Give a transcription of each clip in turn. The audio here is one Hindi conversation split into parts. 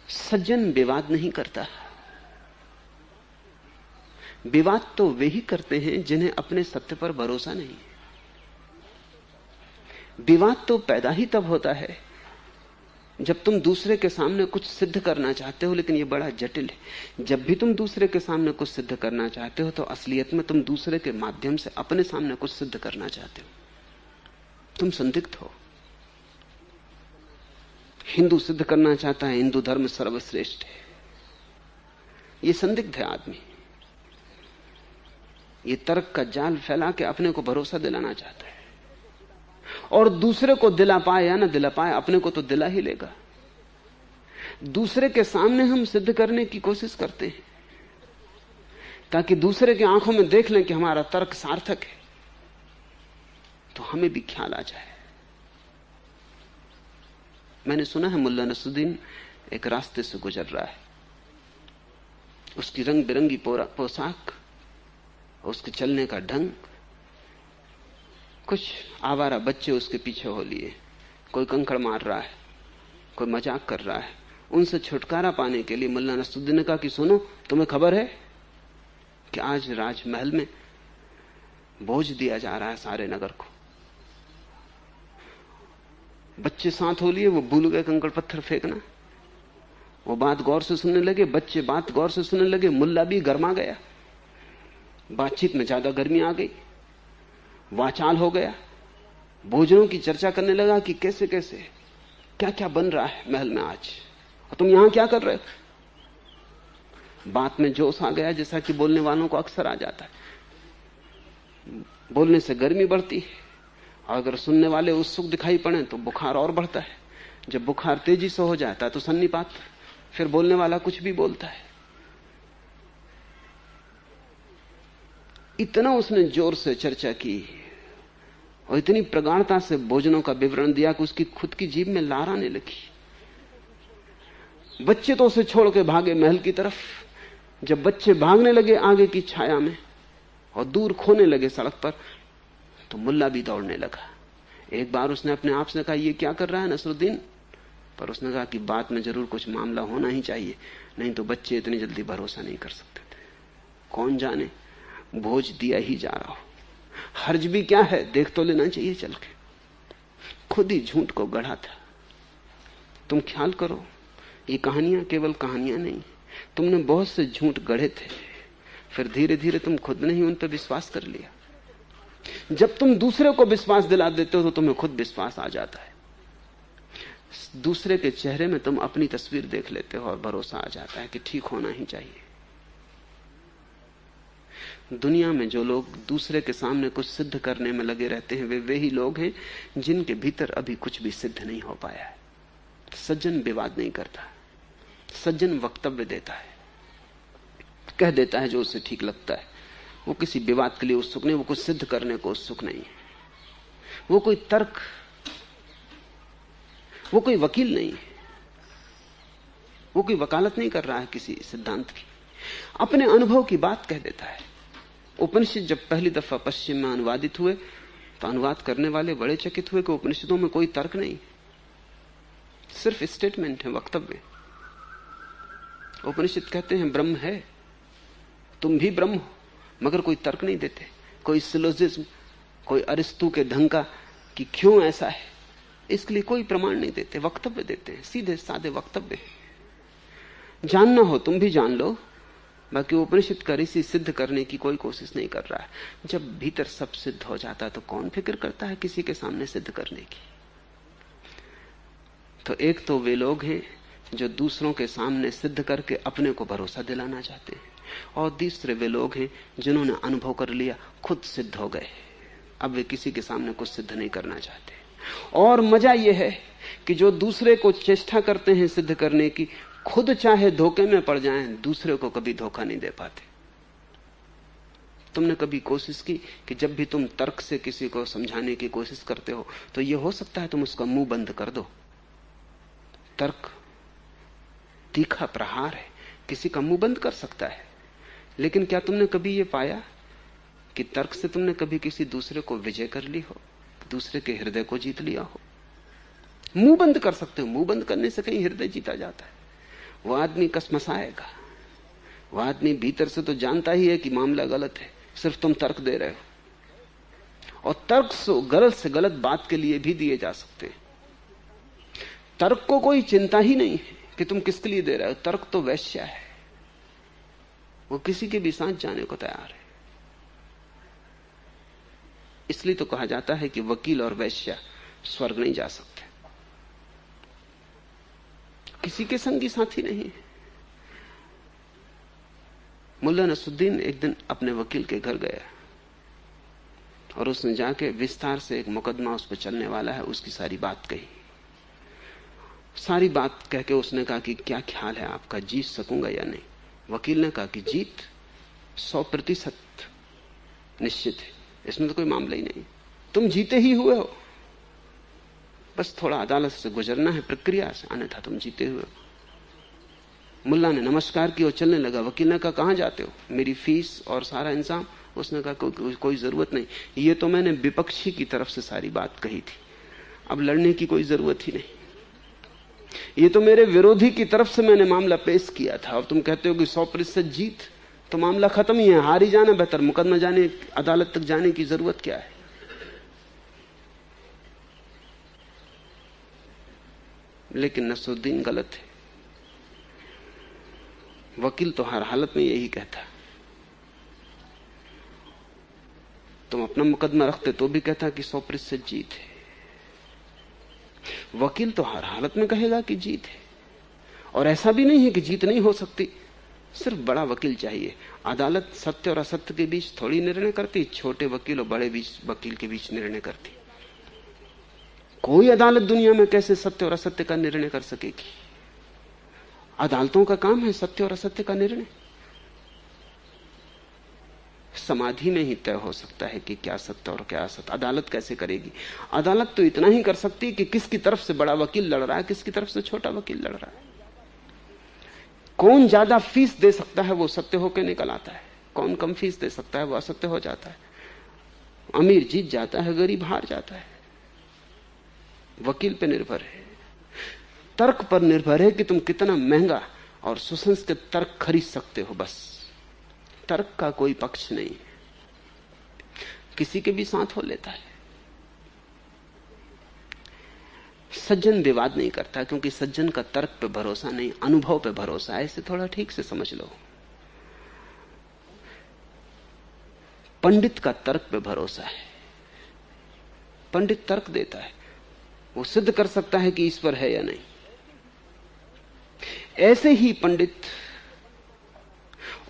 सज्जन विवाद नहीं करता। विवाद तो वे ही करते हैं जिन्हें अपने सत्य पर भरोसा नहीं है। विवाद तो पैदा ही तब होता है जब तुम दूसरे के सामने कुछ सिद्ध करना चाहते हो, लेकिन यह बड़ा जटिल है। जब भी तुम दूसरे के सामने कुछ सिद्ध करना चाहते हो तो असलियत में तुम दूसरे के माध्यम से अपने सामने कुछ सिद्ध करना चाहते हो। तुम संदिग्ध हो। हिंदू सिद्ध करना चाहता है हिंदू धर्म सर्वश्रेष्ठ है, यह संदिग्ध है आदमी। ये तर्क का जाल फैला के अपने को भरोसा दिलाना चाहता है, और दूसरे को दिला पाए या ना दिला पाए, अपने को तो दिला ही लेगा। दूसरे के सामने हम सिद्ध करने की कोशिश करते हैं ताकि दूसरे की आंखों में देख लें कि हमारा तर्क सार्थक है, तो हमें भी ख्याल आ जाए। मैंने सुना है मुल्ला नसरुद्दीन एक रास्ते से गुजर रहा है, उसकी रंग बिरंगी पोशाक, उसके चलने का ढंग, कुछ आवारा बच्चे उसके पीछे हो लिए, कोई कंकड़ मार रहा है, कोई मजाक कर रहा है। उनसे छुटकारा पाने के लिए मुल्ला नसरुद्दीन ने कहा कि सुनो, तुम्हें खबर है कि आज राजमहल में बोझ दिया जा रहा है सारे नगर को। बच्चे साथ हो लिए, वो भूल गए कंकड़ पत्थर फेंकना। वो बात गौर से सुनने लगे, बच्चे बात गौर से सुनने लगे, मुल्ला भी गर्मा गया, बातचीत में ज्यादा गर्मी आ गई, वाचाल हो गया, भोजनों की चर्चा करने लगा कि कैसे कैसे क्या क्या बन रहा है महल में आज, और तुम यहां क्या कर रहे हो। बात में जोश आ गया, जैसा कि बोलने वालों को अक्सर आ जाता है। बोलने से गर्मी बढ़ती है, और अगर सुनने वाले उत्सुक दिखाई पड़े तो बुखार और बढ़ता है। जब बुखार तेजी से हो जाता है तो सन्निपात, फिर बोलने वाला कुछ भी बोलता है। इतना उसने जोर से चर्चा की और इतनी प्रगाढ़ता से भोजनों का विवरण दिया कि उसकी खुद की जीभ में लार आने लगी। बच्चे तो उसे छोड़ के भागे महल की तरफ। जब बच्चे भागने लगे आगे की छाया में और दूर खोने लगे सड़क पर, तो मुल्ला भी दौड़ने लगा। एक बार उसने अपने आप से कहा, ये क्या कर रहा है नसरुद्दीन? पर उसने कहा कि बात में जरूर कुछ मामला होना ही चाहिए, नहीं तो बच्चे इतनी जल्दी भरोसा नहीं कर सकते थे। कौन जाने भोज दिया ही जा रहा हो, हर्ज भी क्या है, देख तो लेना चाहिए चल के। खुद ही झूठ को गढ़ा था। तुम ख्याल करो, ये कहानियां केवल कहानियां नहीं, तुमने बहुत से झूठ गढ़े थे, फिर धीरे धीरे तुम खुद ने ही उन पर विश्वास कर लिया। जब तुम दूसरे को विश्वास दिला देते हो तो तुम्हें खुद विश्वास आ जाता है। दूसरे के चेहरे में तुम अपनी तस्वीर देख लेते हो और भरोसा आ जाता है कि ठीक होना ही चाहिए। दुनिया में जो लोग दूसरे के सामने कुछ सिद्ध करने में लगे रहते हैं, वे ही लोग हैं जिनके भीतर अभी कुछ भी सिद्ध नहीं हो पाया है। सज्जन विवाद नहीं करता, सज्जन वक्तव्य देता है, कह देता है जो उसे ठीक लगता है। वो किसी विवाद के लिए उत्सुक नहीं, वो कुछ सिद्ध करने को उत्सुक नहीं है। वो कोई तर्क, वो कोई वकील नहीं है, वो कोई वकालत नहीं कर रहा है किसी सिद्धांत की, अपने अनुभव की बात कह देता है। उपनिषद जब पहली दफा पश्चिम में अनुवादित हुए तो अनुवाद करने वाले बड़े चकित हुए कि उपनिषदों में कोई तर्क नहीं, सिर्फ स्टेटमेंट है, वक्तव्य। उपनिषद कहते हैं ब्रह्म है, तुम भी ब्रह्म हो, मगर कोई तर्क नहीं देते, कोई सिलोजिज्म, कोई अरिस्तु के ढंग का कि क्यों ऐसा है, इसके लिए कोई प्रमाण नहीं देते, वक्तव्य देते हैं, सीधे साधे वक्तव्य। जानना हो तुम भी जान लो, बाकी उपनिषद का ऋषि सिद्ध करने की कोई कोशिश नहीं कर रहा है। जब भीतर सब सिद्ध हो जाता है तो कौन फिक्र करता है किसी के सामने सिद्ध करने की। तो एक तो वे लोग हैं जो दूसरों के सामने सिद्ध करके अपने को भरोसा दिलाना चाहते हैं, और तीसरे वे लोग हैं जिन्होंने अनुभव कर लिया, खुद सिद्ध हो गए, अब वे किसी के सामने कुछ सिद्ध नहीं करना चाहते। और मजा यह है कि जो दूसरे को चेष्टा करते हैं सिद्ध करने की, खुद चाहे धोखे में पड़ जाएं, दूसरे को कभी धोखा नहीं दे पाते। तुमने कभी कोशिश की कि जब भी तुम तर्क से किसी को समझाने की कोशिश करते हो तो यह हो सकता है तुम उसका मुंह बंद कर दो। तर्क तीखा प्रहार है, किसी का मुंह बंद कर सकता है, लेकिन क्या तुमने कभी यह पाया कि तर्क से तुमने कभी किसी दूसरे को विजय कर ली हो, दूसरे के हृदय को जीत लिया हो? मुंह बंद कर सकते हो, मुंह बंद करने से कहीं हृदय जीता जाता है। वो आदमी कसमसाएगा। वो आदमी भीतर से तो जानता ही है कि मामला गलत है, सिर्फ तुम तर्क दे रहे हो। और तर्क से गलत बात के लिए भी दिए जा सकते हैं। तर्क को कोई चिंता ही नहीं है कि तुम किसके लिए दे रहे हो। तर्क तो वैश्या है, वो किसी के भी साथ जाने को तैयार है। इसलिए तो कहा जाता है कि वकील और वैश्या स्वर्ग नहीं जा सकते, किसी के संगी साथी नहीं है। मुल्ला नसरुद्दीन एक दिन अपने वकील के घर गया और उसने जाके विस्तार से एक मुकदमा उस पर चलने वाला है उसकी सारी बात कही। सारी बात कह के उसने कहा कि क्या ख्याल है आपका, जीत सकूंगा या नहीं। वकील ने कहा कि जीत 100% निश्चित है, इसमें तो कोई मामला ही नहीं, तुम जीते ही हुए हो, बस थोड़ा अदालत से गुजरना है प्रक्रिया से, अन्यथा तुम जीते हुए हो। मुल्ला ने नमस्कार किया और चलने लगा। वकील ने कहा कहां जाते हो, मेरी फीस और सारा इंतजाम। उसने कहा कोई जरूरत नहीं, ये तो मैंने विपक्षी की तरफ से सारी बात कही थी, अब लड़ने की कोई जरूरत ही नहीं। ये तो मेरे विरोधी की तरफ से मैंने मामला पेश किया था, और तुम कहते हो कि 100% जीत, तो मामला खत्म ही है, हार ही जाना बेहतर, मुकदमा जाने अदालत तक जाने की जरूरत क्या है। लेकिन नसरुद्दीन गलत है। वकील तो हर हालत में यही कहता, तुम अपना मुकदमा रखते तो भी कहता कि 100% जीत है। वकील तो हर हालत में कहेगा कि जीत है, और ऐसा भी नहीं है कि जीत नहीं हो सकती, सिर्फ बड़ा वकील चाहिए। अदालत सत्य और असत्य के बीच थोड़ी निर्णय करती, छोटे वकील और बड़े वकील के बीच निर्णय करती। कोई अदालत दुनिया में कैसे सत्य और असत्य का निर्णय कर सकेगी? अदालतों का काम है सत्य और असत्य का निर्णय। समाधि में ही तय हो सकता है कि क्या सत्य और क्या असत्य। अदालत कैसे करेगी? अदालत तो इतना ही कर सकती है कि किसकी तरफ से बड़ा वकील लड़ रहा है, किसकी तरफ से छोटा वकील लड़ रहा है। कौन ज्यादा फीस दे सकता है वो सत्य होकर निकल आता है, कौन कम फीस दे सकता है वो असत्य हो जाता है। अमीर जीत जाता है, गरीब हार जाता है। वकील पे निर्भर है, तर्क पर निर्भर है कि तुम कितना महंगा और सुसंस्कृत तर्क खरीद सकते हो। बस तर्क का कोई पक्ष नहीं है, किसी के भी साथ हो लेता है। सज्जन विवाद नहीं करता, क्योंकि सज्जन का तर्क पे भरोसा नहीं, अनुभव पे भरोसा है। इसे थोड़ा ठीक से समझ लो। पंडित का तर्क पे भरोसा है, पंडित तर्क देता है, वो सिद्ध कर सकता है कि ईश्वर है या नहीं। ऐसे ही पंडित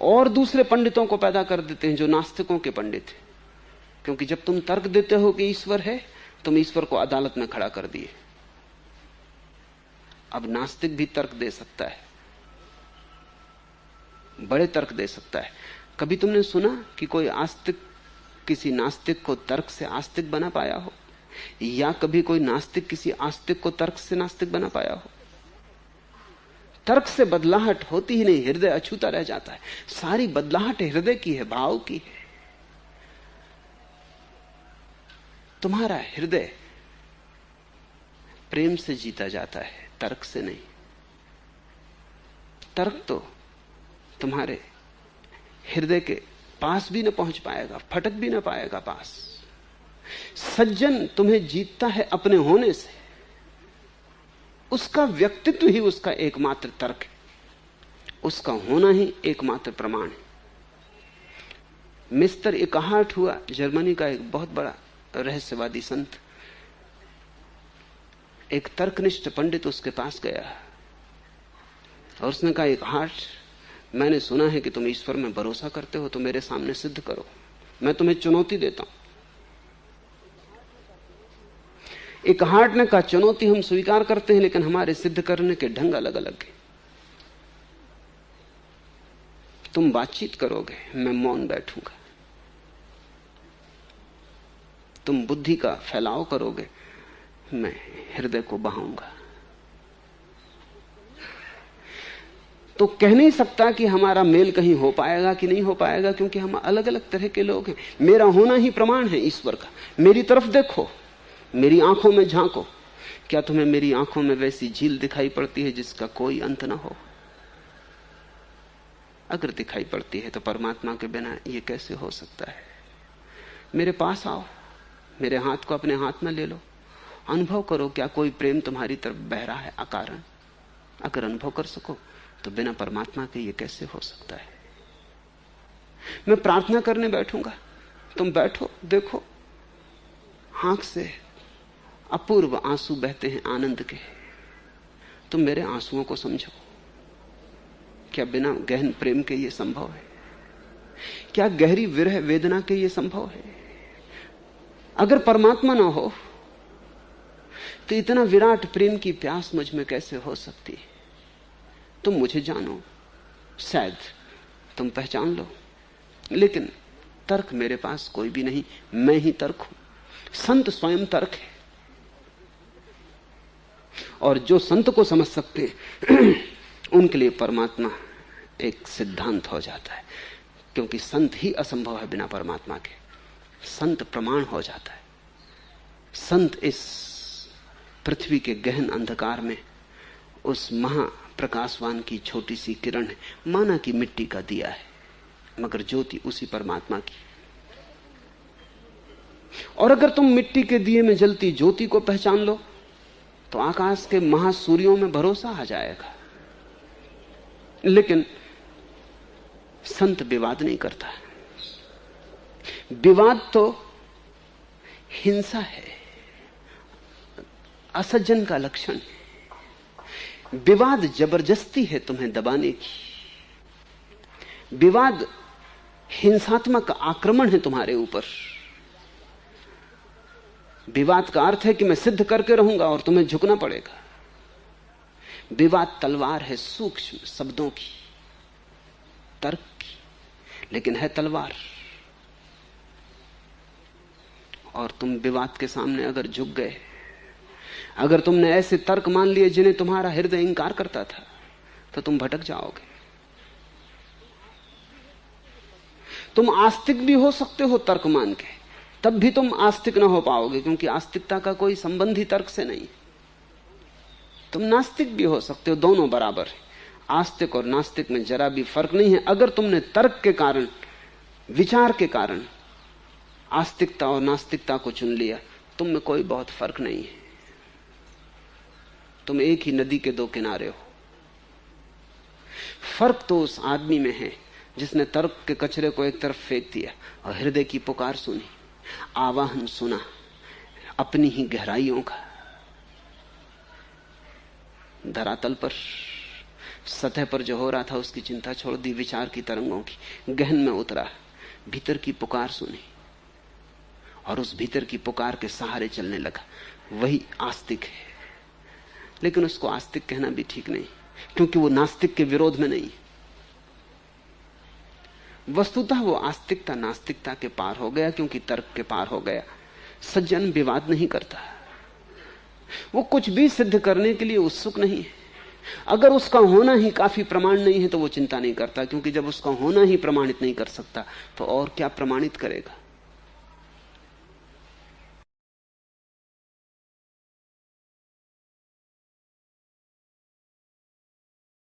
और दूसरे पंडितों को पैदा कर देते हैं जो नास्तिकों के पंडित हैं, क्योंकि जब तुम तर्क देते हो कि ईश्वर है, तुम ईश्वर को अदालत में खड़ा कर दिए। अब नास्तिक भी तर्क दे सकता है, बड़े तर्क दे सकता है। कभी तुमने सुना कि कोई आस्तिक किसी नास्तिक को तर्क से आस्तिक बना पाया हो, या कभी कोई नास्तिक किसी आस्तिक को तर्क से नास्तिक बना पाया हो? तर्क से बदलाहट होती ही नहीं, हृदय अछूता रह जाता है। सारी बदलाहट हृदय की है, भाव की है। तुम्हारा हृदय प्रेम से जीता जाता है, तर्क से नहीं। तर्क तो तुम्हारे हृदय के पास भी न पहुंच पाएगा, फटक भी न पाएगा पास। सज्जन तुम्हें जीतता है अपने होने से, उसका व्यक्तित्व ही उसका एकमात्र तर्क है, उसका होना ही एकमात्र प्रमाण है। मिस्टर इकहार्ट हुआ जर्मनी का एक बहुत बड़ा रहस्यवादी संत। एक तर्कनिष्ठ पंडित उसके पास गया और उसने कहा, इकहार्ट, मैंने सुना है कि तुम ईश्वर में भरोसा करते हो, तो मेरे सामने सिद्ध करो, मैं तुम्हें चुनौती देता हूं। इकहार्ट ने कहा, चुनौती हम स्वीकार करते हैं, लेकिन हमारे सिद्ध करने के ढंग अलग अलग हैं। तुम बातचीत करोगे, मैं मौन बैठूंगा। तुम बुद्धि का फैलाव करोगे, मैं हृदय को बहाऊंगा। तो कह नहीं सकता कि हमारा मेल कहीं हो पाएगा कि नहीं हो पाएगा, क्योंकि हम अलग अलग तरह के लोग हैं। मेरा होना ही प्रमाण है ईश्वर का। मेरी तरफ देखो, मेरी आंखों में झांको, क्या तुम्हें मेरी आंखों में वैसी झील दिखाई पड़ती है जिसका कोई अंत ना हो? अगर दिखाई पड़ती है तो परमात्मा के बिना ये कैसे हो सकता है? मेरे पास आओ, मेरे हाथ को अपने हाथ में ले लो, अनुभव करो क्या कोई प्रेम तुम्हारी तरफ बह रहा है अकारण? अगर अनुभव कर सको तो बिना परमात्मा के ये कैसे हो सकता है? मैं प्रार्थना करने बैठूंगा, तुम बैठो, देखो आंख से अपूर्व आंसू बहते हैं आनंद के, तुम मेरे आंसुओं को समझो। क्या बिना गहन प्रेम के ये संभव है? क्या गहरी विरह वेदना के ये संभव है? अगर परमात्मा ना हो तो इतना विराट प्रेम की प्यास मुझ में कैसे हो सकती है? तुम मुझे जानो, शायद तुम पहचान लो, लेकिन तर्क मेरे पास कोई भी नहीं, मैं ही तर्क हूं। संत स्वयं तर्क है, और जो संत को समझ सकते हैं उनके लिए परमात्मा एक सिद्धांत हो जाता है, क्योंकि संत ही असंभव है बिना परमात्मा के। संत प्रमाण हो जाता है। संत इस पृथ्वी के गहन अंधकार में उस महाप्रकाशवान की छोटी सी किरण है, माना कि मिट्टी का दिया है, मगर ज्योति उसी परमात्मा की। और अगर तुम मिट्टी के दिए में जलती ज्योति को पहचान लो तो आकाश के महासूर्यों में भरोसा आ जाएगा। लेकिन संत विवाद नहीं करता। विवाद तो हिंसा है, असज्जन का लक्षण है। विवाद जबरदस्ती है तुम्हें दबाने की। विवाद हिंसात्मक आक्रमण है तुम्हारे ऊपर। विवाद का अर्थ है कि मैं सिद्ध करके रहूंगा और तुम्हें झुकना पड़ेगा। विवाद तलवार है, सूक्ष्म शब्दों की, तर्क की, लेकिन है तलवार। और तुम विवाद के सामने अगर झुक गए, अगर तुमने ऐसे तर्क मान लिए जिन्हें तुम्हारा हृदय इंकार करता था, तो तुम भटक जाओगे। तुम आस्तिक भी हो सकते हो तर्क मान के, तब भी तुम आस्तिक ना हो पाओगे, क्योंकि आस्तिकता का कोई संबंध ही तर्क से नहीं। तुम नास्तिक भी हो सकते हो, दोनों बराबर है। आस्तिक और नास्तिक में जरा भी फर्क नहीं है। अगर तुमने तर्क के कारण, विचार के कारण आस्तिकता और नास्तिकता को चुन लिया, तुम में कोई बहुत फर्क नहीं है। तुम एक ही नदी के दो किनारे हो। फर्क तो उस आदमी में है जिसने तर्क के कचरे को एक तरफ फेंक दिया और हृदय की पुकार सुनी, आवाहन सुना अपनी ही गहराइयों का। धरातल पर, सतह पर जो हो रहा था उसकी चिंता छोड़ दी, विचार की तरंगों की गहन में उतरा, भीतर की पुकार सुनी और उस भीतर की पुकार के सहारे चलने लगा। वही आस्तिक है। लेकिन उसको आस्तिक कहना भी ठीक नहीं, क्योंकि वो नास्तिक के विरोध में नहीं। वस्तुतः वो आस्तिकता नास्तिकता के पार हो गया, क्योंकि तर्क के पार हो गया। सज्जन विवाद नहीं करता, वो कुछ भी सिद्ध करने के लिए उत्सुक नहीं है। अगर उसका होना ही काफी प्रमाण नहीं है तो वो चिंता नहीं करता, क्योंकि जब उसका होना ही प्रमाणित नहीं कर सकता तो और क्या प्रमाणित करेगा।